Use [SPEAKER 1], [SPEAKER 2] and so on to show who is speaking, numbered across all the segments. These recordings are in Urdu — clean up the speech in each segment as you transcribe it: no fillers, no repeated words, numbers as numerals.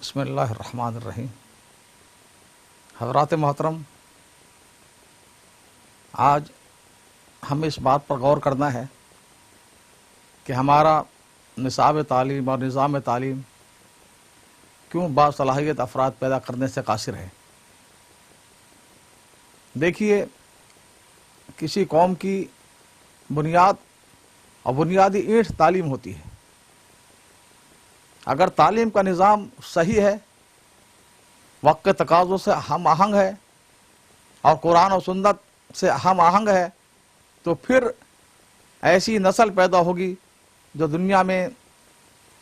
[SPEAKER 1] بسم اللہ الرحمن الرحیم۔ حضرات محترم، آج ہمیں اس بات پر غور کرنا ہے کہ ہمارا نصاب تعلیم اور نظام تعلیم کیوں باصلاحیت افراد پیدا کرنے سے قاصر ہے۔ دیکھیے، کسی قوم کی بنیاد اور بنیادی اینٹ تعلیم ہوتی ہے۔ اگر تعلیم کا نظام صحیح ہے، وقت کے تقاضوں سے ہم آہنگ ہے اور قرآن و سنت سے ہم آہنگ ہے، تو پھر ایسی نسل پیدا ہوگی جو دنیا میں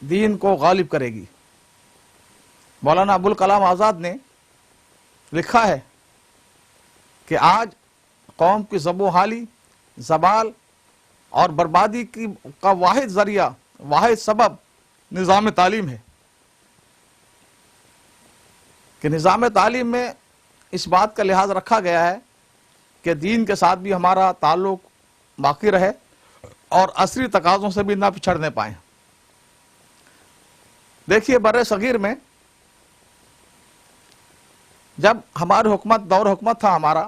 [SPEAKER 1] دین کو غالب کرے گی۔ مولانا ابوالکلام آزاد نے لکھا ہے کہ آج قوم کی زبوں حالی، زوال اور بربادی کا واحد ذریعہ، واحد سبب نظام تعلیم ہے۔ کہ نظام تعلیم میں اس بات کا لحاظ رکھا گیا ہے کہ دین کے ساتھ بھی ہمارا تعلق باقی رہے اور عصری تقاضوں سے بھی نہ پچھڑنے پائیں۔ دیکھیے، بر صغیر میں جب ہماری حکومت، دور حکومت تھا ہمارا،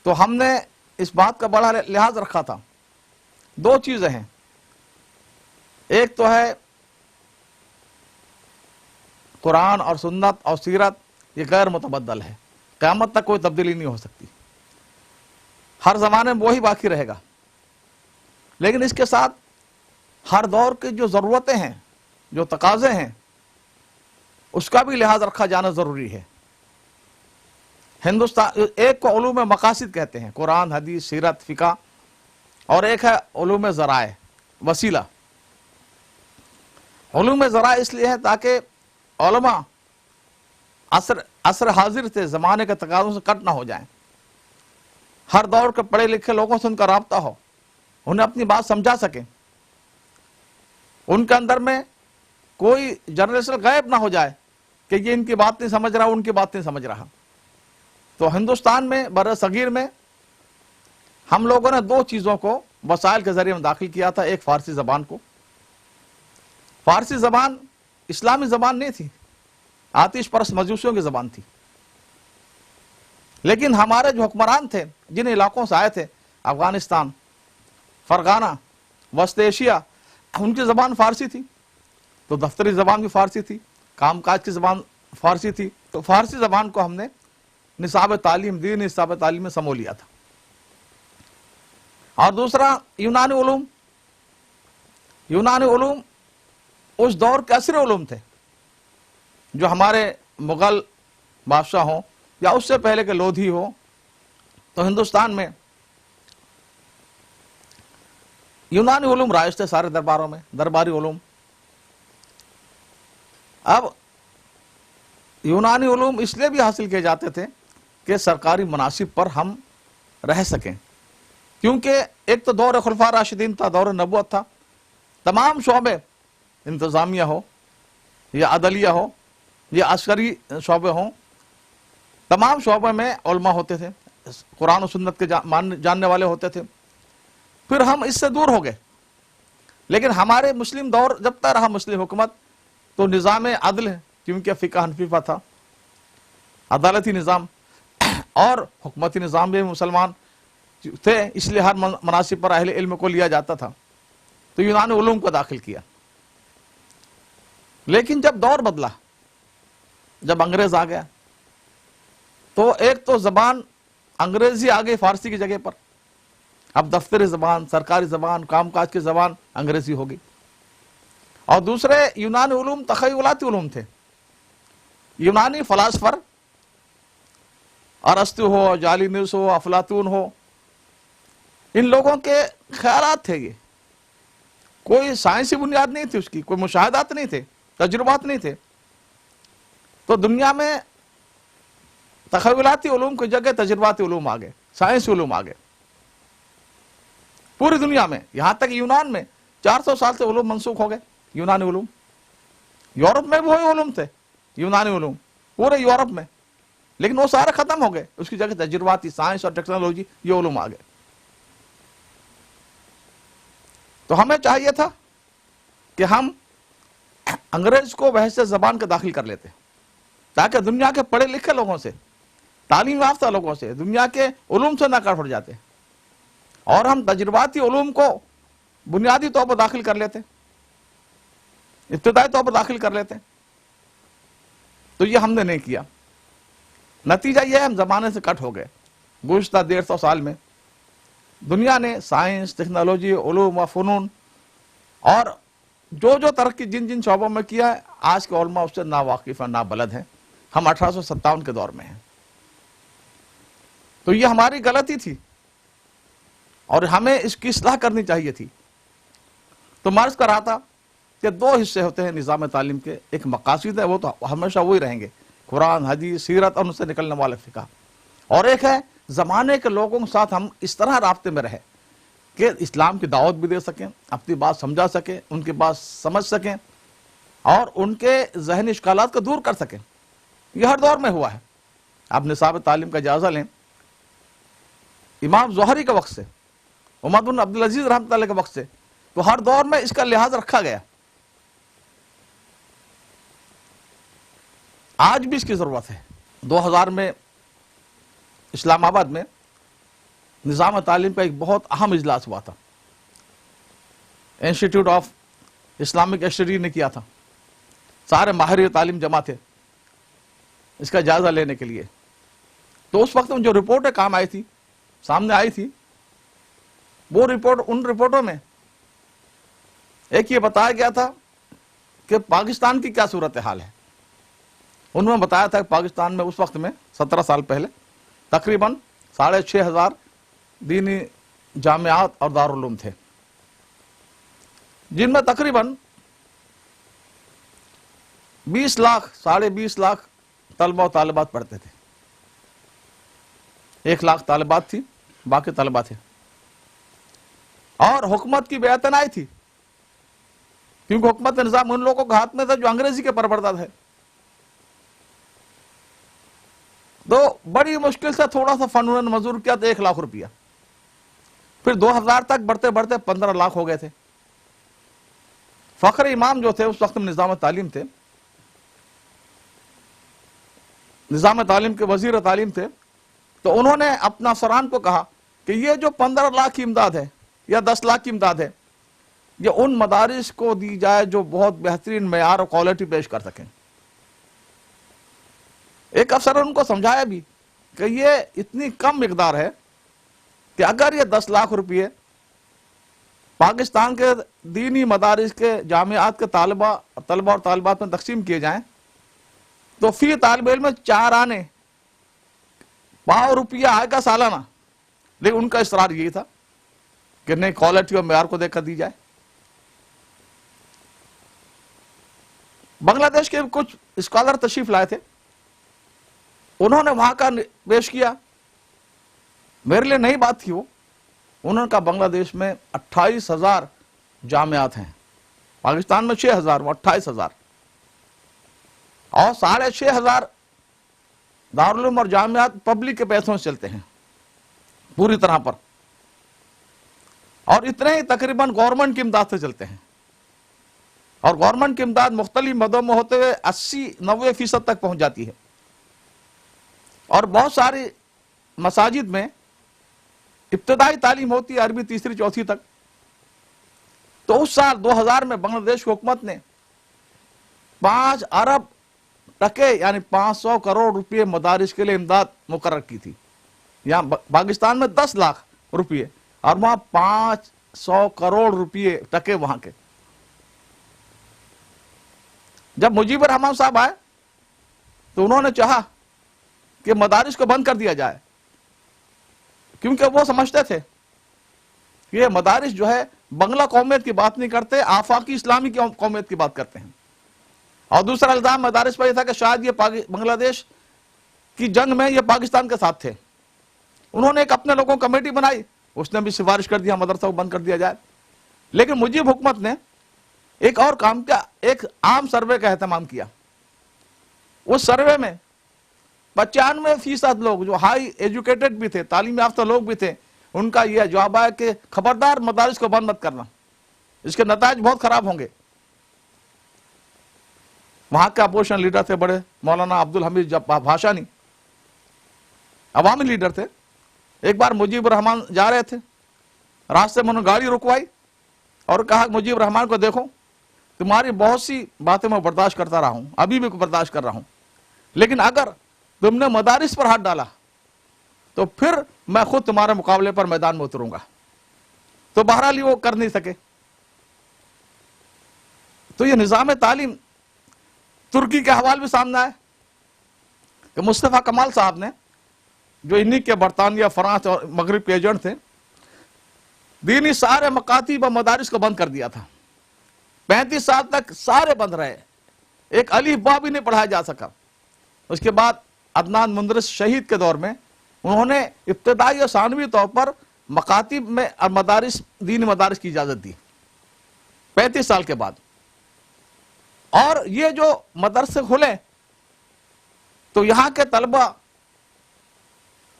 [SPEAKER 1] تو ہم نے اس بات کا بڑا لحاظ رکھا تھا۔ دو چیزیں ہیں، ایک تو ہے قرآن اور سنت اور سیرت، یہ غیر متبدل ہے، قیامت تک کوئی تبدیلی نہیں ہو سکتی، ہر زمانے میں وہی باقی رہے گا۔ لیکن اس کے ساتھ ہر دور کی جو ضرورتیں ہیں، جو تقاضے ہیں، اس کا بھی لحاظ رکھا جانا ضروری ہے۔ ہندوستان ایک کو علوم مقاصد کہتے ہیں، قرآن، حدیث، سیرت، فقہ، اور ایک ہے علوم ذرائع، وسیلہ۔ علوم ذرائع اس لیے ہے تاکہ علماء عصر حاضر سے، زمانے کے تقاضوں سے کٹ نہ ہو جائیں، ہر دور کے پڑھے لکھے لوگوں سے ان کا رابطہ ہو، انہیں اپنی بات سمجھا سکیں، ان کے اندر میں کوئی جنریشن غائب نہ ہو جائے کہ یہ ان کی بات نہیں سمجھ رہا، ان کی بات نہیں سمجھ رہا۔ تو ہندوستان میں، بر صغیر میں، ہم لوگوں نے دو چیزوں کو وسائل کے ذریعے میں داخل کیا تھا۔ ایک فارسی زبان کو، فارسی زبان اسلامی زبان نہیں تھی، آتش پرست مجوسیوں کی زبان تھی۔ لیکن ہمارے جو حکمران تھے، جن علاقوں سے آئے تھے، افغانستان، فرغانہ، وسط ایشیا، ان کی زبان فارسی تھی، تو دفتری زبان بھی فارسی تھی، کام کاج کی زبان فارسی تھی۔ تو فارسی زبان کو ہم نے نصاب تعلیم، دین نصاب تعلیم میں سمو لیا تھا۔ اور دوسرا یونانی علوم۔ یونانی علوم اس دور کے عصری علوم تھے، جو ہمارے مغل بادشاہ ہوں یا اس سے پہلے کے لودھی ہوں، تو ہندوستان میں یونانی علوم رائج تھے سارے درباروں میں، درباری علوم۔ اب یونانی علوم اس لیے بھی حاصل کیے جاتے تھے کہ سرکاری مناصب پر ہم رہ سکیں، کیونکہ ایک تو دور خلفاء راشدین تھا، دور نبوت تھا، تمام شعبے، انتظامیہ ہو یا عدلیہ ہو یا عسکری شعبے ہوں، تمام شعبے میں علماء ہوتے تھے، قرآن و سنت کے جاننے والے ہوتے تھے۔ پھر ہم اس سے دور ہو گئے، لیکن ہمارے مسلم دور جب تک رہا، مسلم حکومت، تو نظام عدل ہے، کیونکہ فقہ حنفیہ تھا، عدالتی نظام اور حکومتی نظام بھی مسلمان تھے، اس لیے ہر مناصب پر اہل علم کو لیا جاتا تھا، تو یونانی علوم کو داخل کیا۔ لیکن جب دور بدلا، جب انگریز آ گیا، تو ایک تو زبان انگریزی آ گئی فارسی کی جگہ پر، اب دفتری زبان، سرکاری زبان، کام کاج کی زبان انگریزی ہو گئی۔ اور دوسرے یونانی علوم تخیلاتی علوم تھے، یونانی فلاسفر، ارسطو ہو، جالینوس ہو، افلاطون ہو، ان لوگوں کے خیالات تھے، یہ کوئی سائنسی بنیاد نہیں تھی، اس کی کوئی مشاہدات نہیں تھے، تجربات نہیں تھے۔ تو دنیا میں تخیلاتی علوم کی جگہ تجرباتی علوم آ گئے، سائنسی علوم آ گئے پوری دنیا میں، یہاں تک یونان میں 400 سال سے علوم منسوخ ہو گئے، یونانی علوم۔ یورپ میں بھی وہی علوم تھے، یونانی علوم، پورے یورپ میں، لیکن وہ سارے ختم ہو گئے، اس کی جگہ تجرباتی سائنس اور ٹیکنالوجی، یہ علوم آ گئے۔ تو ہمیں چاہیے تھا کہ ہم انگریز کو بحث زبان کے داخل کر لیتے تاکہ دنیا کے پڑھے لکھے لوگوں سے، تعلیم یافتہ لوگوں سے، دنیا کے علوم سے نہ کاٹ جاتے، اور ہم تجرباتی علوم کو بنیادی طور پر داخل کر لیتے، ابتدائی طور پر داخل کر لیتے. تو یہ ہم نے نہیں کیا. نتیجہ یہ ہے ہم زمانے سے کٹ ہو گئے. گزشتہ 150 سال میں دنیا نے سائنس، ٹیکنالوجی، علوم و فنون اور جو ترقی جن شعبوں میں کیا ہے، آج کے علماء اس سے نا واقف ہیں، نا بلد ہیں. ہم 1857 کے دور میں ہیں. تو یہ ہماری غلطی تھی اور ہمیں اس کی اصلاح کرنی چاہیے تھی. تو میں عرض کر رہا تھا کہ 2 حصے ہوتے ہیں نظام تعلیم کے. ایک مقاصد ہے، وہ تو ہمیشہ وہی رہیں گے، قرآن، حدیث، سیرت اور ان سے نکلنے والے فقہ. اور ایک ہے زمانے کے لوگوں کے ساتھ ہم اس طرح رابطے میں رہیں کہ اسلام کی دعوت بھی دے سکیں، اپنی بات سمجھا سکیں، ان کی بات سمجھ سکیں اور ان کے ذہنی اشکالات کو دور کر سکیں. یہ ہر دور میں ہوا ہے. آپ نصاب تعلیم کا جائزہ لیں، امام زہری کے وقت سے، عمر بن عبدالعزیز رحمۃ اللہ کے وقت سے، تو ہر دور میں اس کا لحاظ رکھا گیا. آج بھی اس کی ضرورت ہے. 2000 میں اسلام آباد میں نظام تعلیم کا ایک بہت اہم اجلاس ہوا تھا. انسٹیٹیوٹ آف اسلامک اسٹڈی نے کیا تھا. سارے ماہر تعلیم جمع تھے اس کا جائزہ لینے کے لیے. تو اس وقت میں جو رپورٹیں کام آئی تھی، سامنے آئی تھی، وہ ان رپورٹوں میں ایک یہ بتایا گیا تھا کہ پاکستان کی کیا صورتحال ہے. انہوں نے بتایا تھا کہ پاکستان میں اس وقت میں 17 سال پہلے تقریباً 6,500 دینی جامعات اور دارالعلوم تھے، جن میں تقریباً 20 لاکھ 20.5 لاکھ طلبہ و طالبات پڑھتے تھے. 1 لاکھ طالبات تھی، باقی طلبہ تھے. اور حکومت کی بے اعتنائی تھی، کیونکہ حکومت کا نظام ان لوگوں کے ہاتھ میں تھا جو انگریزی کے پروردہ تھے. تو بڑی مشکل سے تھوڑا سا فنڈ انہوں نے منظور کیا تو 1 لاکھ روپیہ. پھر 2000 تک بڑھتے بڑھتے 15 لاکھ ہو گئے تھے. فخر امام جو تھے اس وقت میں نظام تعلیم تھے، نظام تعلیم کے وزیر تعلیم تھے. تو انہوں نے اپنا افسران کو کہا کہ یہ جو 15 لاکھ کی امداد ہے یا 10 لاکھ کی امداد ہے، یہ ان مدارس کو دی جائے جو بہت بہترین معیار اور کوالٹی پیش کر سکیں. ایک افسر نے ان کو سمجھایا بھی کہ یہ اتنی کم مقدار ہے کہ اگر یہ 10 لاکھ روپئے پاکستان کے دینی مدارس کے جامعات کے طلبہ اور طالبات میں تقسیم کیے جائیں تو فی طالب علم میں 4 آنے 5 روپیہ آئے گا سالانہ. لیکن ان کا اصرار یہی تھا کہ نہیں، کوالٹی اور معیار کو دیکھ کر دی جائے. بنگلہ دیش کے کچھ اسکالر تشریف لائے تھے، انہوں نے وہاں کا پیش کیا. میرے لیے نئی بات تھی وہ. انہوں نے کہا بنگلہ دیش میں 28,000 جامعات ہیں، پاکستان میں 6,000، وہ 28,000، اور 6,500 دارالعلوم اور جامعات پبلک کے پیسوں سے چلتے ہیں پوری طرح پر، اور اتنے ہی تقریباً گورنمنٹ کی امداد سے چلتے ہیں. اور گورنمنٹ کی امداد مختلف مدوں میں ہوتے ہوئے 80-90% تک پہنچ جاتی ہے. اور بہت ساری مساجد میں ابتدائی تعلیم ہوتی ہے عربی 3-4 تک. تو اس سال 2000 میں بنگلہ دیش کی حکومت نے 5 ارب ٹکے یعنی 500 کروڑ روپئے مدارس کے لیے امداد مقرر کی تھی. یہاں پاکستان میں 10 لاکھ روپئے اور وہاں 500 کروڑ روپئے ٹکے وہاں کے. جب مجیب الرحمان صاحب آئے تو انہوں نے چاہا کہ مدارس کو بند کر دیا جائے، کیونکہ وہ سمجھتے تھے کہ یہ مدارس جو ہے بنگلہ قومیت کی بات نہیں کرتے، آفاقی اسلامی قومیت کی بات کرتے ہیں. اور دوسرا الزام مدارس پر یہ تھا کہ شاید یہ بنگلہ دیش کی جنگ میں یہ پاکستان کے ساتھ تھے. انہوں نے ایک اپنے لوگوں کمیٹی بنائی، اس نے بھی سفارش کر دیا مدرسہ کو بند کر دیا جائے. لیکن مجیب حکومت نے ایک اور کام کیا، ایک عام سروے کا اہتمام کیا. اس سروے میں 95% لوگ جو ہائی ایجوکیٹڈ بھی تھے، تعلیم یافتہ لوگ بھی تھے، ان کا یہ جواب ہے کہ خبردار مدارس کو بند مت کرنا، اس کے نتائج بہت خراب ہوں گے. وہاں کے اپوزیشن لیڈر تھے بڑے مولانا عبدالحمید بھاشانی، عوامی لیڈر تھے. ایک بار مجیب الرحمان جا رہے تھے، راستے میں انہوں نے گاڑی رکوائی اور کہا مجیب الرحمان کو دیکھو تمہاری بہت سی باتیں میں برداشت کرتا رہا ہوں، ابھی بھی برداشت کر رہا ہوں، لیکن اگر تم نے مدارس پر ہاتھ ڈالا تو پھر میں خود تمہارے مقابلے پر میدان میں اتروں گا. تو بہرحال وہ کر نہیں سکے. تو یہ نظام تعلیم ترکی کے حوال بھی سامنے آئے کہ مصطفیٰ کمال صاحب نے، جو انہی کے برطانیہ، فرانس اور مغرب کے ایجنٹ تھے، دینی سارے مکاتب و مدارس کو بند کر دیا تھا. 35 سال تک سارے بند رہے، ایک الف با بھی نہیں پڑھایا جا سکا. اس کے بعد عدنان مندرس شہید کے دور میں انہوں نے ابتدائی اور ثانوی طور پر مکاتب میں اور مدارس، دینی مدارس کی اجازت دی 35 سال کے بعد. اور یہ جو مدرسے کھلے تو یہاں کے طلبہ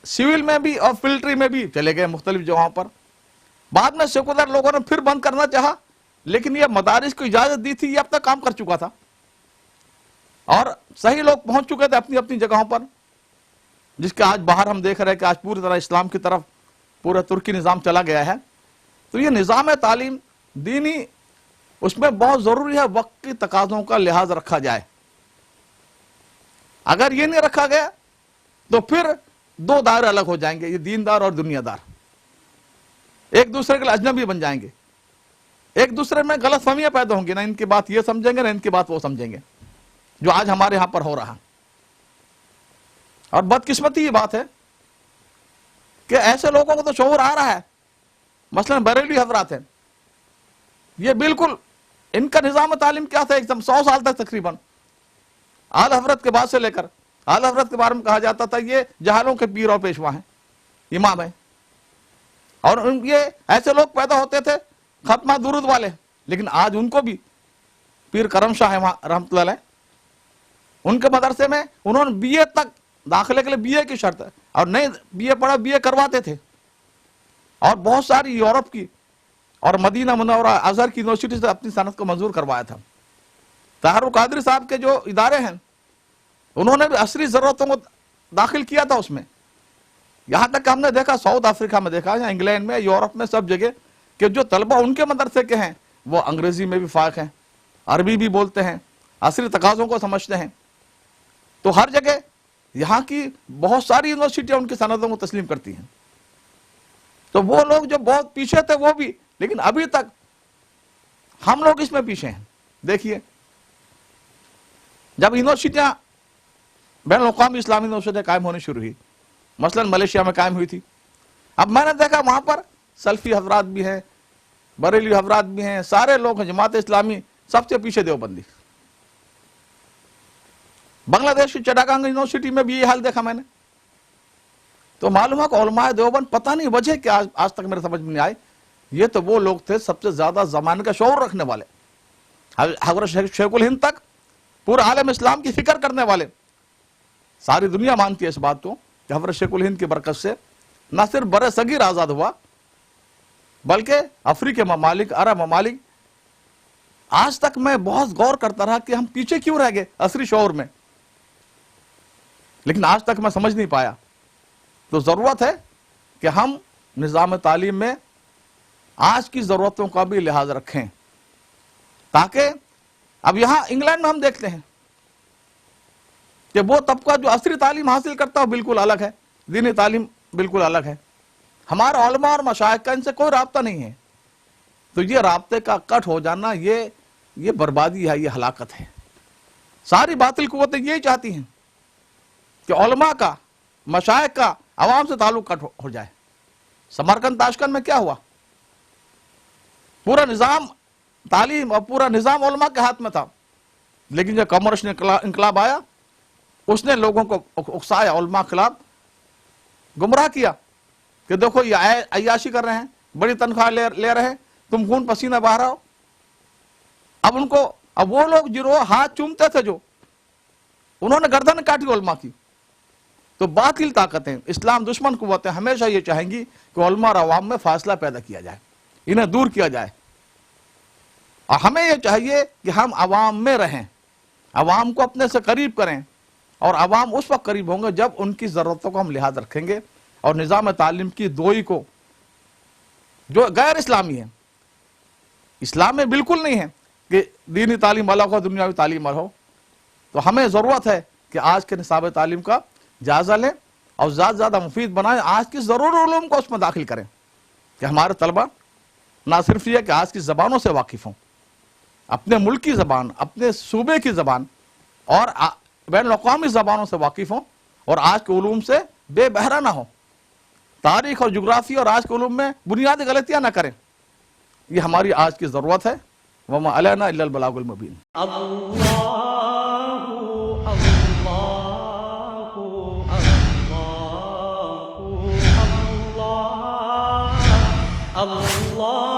[SPEAKER 1] سول میں بھی اور ملٹری میں بھی چلے گئے مختلف جگہوں پر. بعد میں سیکولر لوگوں نے پھر بند کرنا چاہا، لیکن یہ مدارس کو اجازت دی تھی، یہ اب تک کام کر چکا تھا اور صحیح لوگ پہنچ چکے تھے اپنی اپنی جگہوں پر، جس کے آج باہر ہم دیکھ رہے ہیں کہ آج پوری طرح اسلام کی طرف پورا ترکی نظام چلا گیا ہے. تو یہ نظام تعلیم دینی، اس میں بہت ضروری ہے وقت کی تقاضوں کا لحاظ رکھا جائے. اگر یہ نہیں رکھا گیا تو پھر دو دائرے الگ ہو جائیں گے، یہ دیندار اور دنیا دار ایک دوسرے کے لیے اجنبی بن جائیں گے، ایک دوسرے میں غلط فہمیاں پیدا ہوں گی، نہ ان کی بات یہ سمجھیں گے نہ ان کی بات وہ سمجھیں گے، جو آج ہمارے ہاں پر ہو رہا. اور بدقسمتی یہ بات ہے کہ ایسے لوگوں کو تو شعور آ رہا ہے، مثلا بریلوی حضرات ہیں، یہ بالکل ان کا نظام تعلیم کیا تھا، ایک دم 100 سال تک تقریباً آل حضرت کے بعد سے لے کر آل حضرت کے بارے میں کہا جاتا تھا یہ جہالوں کے پیر اور پیشوا ہیں، امام ہیں. اور یہ ایسے لوگ پیدا ہوتے تھے ختمہ درود والے، لیکن آج ان کو بھی پیر کرم شاہ رحمۃ اللہ علیہ، ان کے مدرسے میں انہوں نے بی اے تک داخلے کے لیے بی اے کی شرط ہے، اور نہیں بی اے پڑھا بی اے کرواتے تھے. اور بہت ساری یورپ کی اور مدینہ منورہ ازہر کی یونیورسٹی سے اپنی صنعت کو منظور کروایا تھا. طاہر القادری صاحب کے جو ادارے ہیں انہوں نے بھی عصری ضرورتوں کو داخل کیا تھا اس میں. یہاں تک کہ ہم نے دیکھا ساؤتھ افریقہ میں دیکھا یا انگلینڈ میں، یورپ میں، سب جگہ کہ جو طلبہ ان کے مدرسے کے ہیں وہ انگریزی میں بھی فائق ہیں، عربی بھی بولتے ہیں، عصری تقاضوں کو سمجھتے ہیں. تو ہر جگہ یہاں کی بہت ساری یونیورسٹیاں ان کی سندوں کو تسلیم کرتی ہیں. تو وہ لوگ جو بہت پیچھے تھے وہ بھی، لیکن ابھی تک ہم لوگ اس میں پیچھے ہیں. دیکھیے جب یونیورسٹیاں بین الاقوامی اسلامی یونیورسٹیاں قائم ہونی شروع ہوئی، مثلا ملیشیا میں قائم ہوئی تھی، اب میں نے دیکھا وہاں پر سلفی حضرات بھی ہیں، بریلوی حضرات بھی ہیں، سارے لوگ ہیں، جماعت اسلامی سب سے پیچھے دیوبندی. بنگلہ دیش کی چٹاگانگ یونیورسٹی میں بھی یہ حال دیکھا میں نے. تو معلوم ہے کہ علماء دیوبند پتہ نہیں وجہ کیا آج تک میرے سمجھ میں نہیں آئی. یہ تو وہ لوگ تھے سب سے زیادہ زمانے کا شعور رکھنے والے، حضرت شیخ الہند تک پورا عالم اسلام کی فکر کرنے والے. ساری دنیا مانتی ہے اس بات کو کہ حضرت شیخ الہند کی برکت سے نہ صرف بر صغیر آزاد ہوا بلکہ افریقی ممالک، عرب ممالک. آج تک میں بہت غور کرتا رہا کہ ہم پیچھے کیوں رہ گئے عصری شعور میں، لیکن آج تک میں سمجھ نہیں پایا. تو ضرورت ہے کہ ہم نظام تعلیم میں آج کی ضرورتوں کا بھی لحاظ رکھیں، تاکہ اب یہاں انگلینڈ میں ہم دیکھتے ہیں کہ وہ طبقہ جو عصری تعلیم حاصل کرتا ہے بالکل الگ ہے، دینی تعلیم بالکل الگ ہے. ہمارا علماء اور مشائخ کا ان سے کوئی رابطہ نہیں ہے. تو یہ رابطے کا کٹ ہو جانا یہ بربادی ہے، یہ ہلاکت ہے. ساری باطل قوتیں یہی چاہتی ہیں کہ علماء کا، مشائخ کا عوام سے تعلق کٹ ہو جائے. سمرقند تاشقند میں کیا ہوا؟ پورا نظام تعلیم اور پورا نظام علماء کے ہاتھ میں تھا، لیکن جب کمرشل انقلاب آیا اس نے لوگوں کو اکسایا، علماء خلاف گمراہ کیا کہ دیکھو یہ عیاشی کر رہے ہیں، بڑی تنخواہ لے رہے ہیں، تم خون پسینہ بہا رہے ہو. اب وہ لوگ جو ہاتھ چومتے تھے جو انہوں نے گردن کاٹی علماء کی. تو باطل طاقتیں، اسلام دشمن قوتیں ہمیشہ یہ چاہیں گی کہ علماء اور عوام میں فاصلہ پیدا کیا جائے، انہیں دور کیا جائے. اور ہمیں یہ چاہیے کہ ہم عوام میں رہیں، عوام کو اپنے سے قریب کریں، اور عوام اس وقت قریب ہوں گے جب ان کی ضرورتوں کو ہم لحاظ رکھیں گے، اور نظام تعلیم کی دوئی کو جو غیر اسلامی ہے، اسلام میں بالکل نہیں ہے کہ دینی تعلیم الگ ہو دنیاوی تعلیم الگ ہو، تو ہمیں ضرورت ہے کہ آج کے نصاب تعلیم کا جائزہ لیں اور زیادہ زیادہ مفید بنائیں، آج کی ضروری علوم کو اس میں داخل کریں کہ ہمارے طلبہ نہ صرف یہ کہ آج کی زبانوں سے واقف ہوں، اپنے ملک کی زبان، اپنے صوبے کی زبان اور بین الاقوامی زبانوں سے واقف ہوں، اور آج کے علوم سے بے بہرا نہ ہوں، تاریخ اور جغرافی اور آج کے علوم میں بنیادی غلطیاں نہ کریں۔ یہ ہماری آج کی ضرورت ہے۔ وما علینا الا البلاغ المبین۔
[SPEAKER 2] اللہ